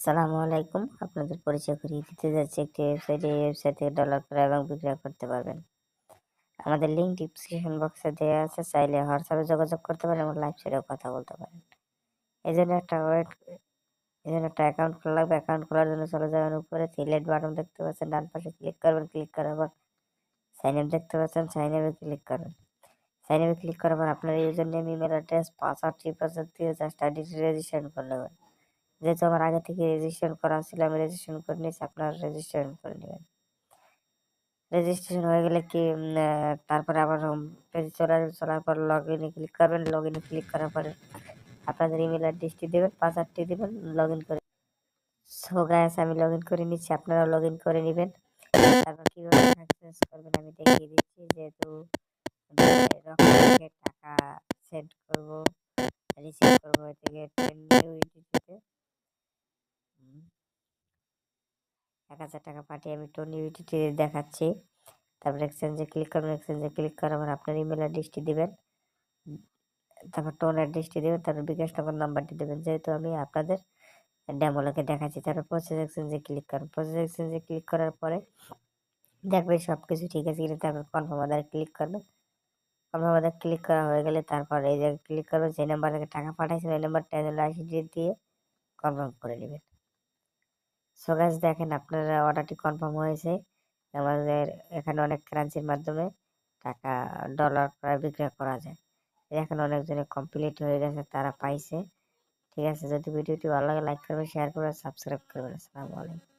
আসসালামু আলাইকুম। আপনাদের পরিচয় করিয়ে দিতে যাচ্ছি একটি ওয়েবসাইট। এই ওয়েবসাইট থেকে ডলার ক্রয় এবং বিক্রয় করতে পারবেন। আমাদের লিঙ্ক ডিসক্রিপশন বক্সে দেওয়া আছে। চাইলে হোয়াটসঅ্যাপে যোগাযোগ করতে পারেন এবং লাইভ চ্যাটেও কথা বলতে পারেন। এই জন্য একটা অ্যাকাউন্ট খোলা লাগবে। অ্যাকাউন্ট খোলার জন্য চলে যাবেন উপরে সিলেক্ট বাটন দেখতে পাচ্ছেন, ডান পাশে ক্লিক করবেন। ক্লিক করার পর সাইন আপ দেখতে পাচ্ছেন, সাইন আপে ক্লিক করবেন। সাইন আপে ক্লিক করার পর আপনার user name, email address, password, password দিয়ে জাস্ট আইডিটি রেজিস্ট্রেশন করে নেবেন। যেহেতু আমার আগে থেকে রেজিস্ট্রেশন করা ছিল, আমি রেজিস্ট্রেশন করে নিয়েছি, আপনারা রেজিস্ট্রেশন করে নেবেন। রেজিস্ট্রেশন হয়ে গেলে কি তারপরে আবার হোম পেজে চলার পর লগ ইনে ক্লিক করবেন। লগ ইনে ক্লিক করার পরে আপনাদের ইমেল অ্যাড্রেসটি দেবেন, পাসওয়ার্ডটি দেবেন, লগ ইন করে। সো গাইস, আমি লগ ইন করে নিচ্ছি, আপনারাও লগ ইন করে নেবেন। তারপর কীভাবে সাকসেস করবেন আমি দেখিয়ে দিচ্ছি। যেহেতু টাকা সেন্ড করবো, রিসিভ করবো থেকে 1000 টাকা পাঠিয়ে আমি টোন ইউটিতে দেখাচ্ছি। তারপর এক্সচেঞ্জে ক্লিক করবেন। এক্সচেঞ্জে ক্লিক করার পর আপনার ইমেল অ্যাড্রেসটি দিবেন, তারপর টোন অ্যাড্রেসটি দেবেন, তারপর বিকাশ নগর নাম্বারটি দেবেন। যেহেতু আমি আপনাদের ডেমোলোকে দেখাচ্ছি, তারপর প্রসেস এক্সচেঞ্জে ক্লিক করুন। প্রসেস এক্সচেঞ্জে ক্লিক করার পরে দেখবেন সব কিছু ঠিক আছে কিনা। তারপর কনফার্ম আদারে ক্লিক করবেন। কনফার্ম আদারে ক্লিক করা হয়ে গেলে তারপর এই জায়গায় ক্লিক করবেন। যে নাম্বার থেকে টাকা পাঠাইছেন ওই নাম্বারটা আইসিডি দিয়ে কনফার্ম করে নেবেন। সো গাইস, দেখেন আপনার অর্ডারটি কনফার্ম হয়েছে। আমাদের এখানে অনেক কারেন্সির মাধ্যমে টাকা ডলার ক্রয় বিক্রয় করা যায়। এখন অনেকজনে কমপ্লিট হয়ে গেছে, তারা পাইছে। ঠিক আছে, যদি ভিডিওটি ভালো লাগে লাইক করবেন, শেয়ার করবেন, সাবস্ক্রাইব করবেন। আসসালামু আলাইকুম।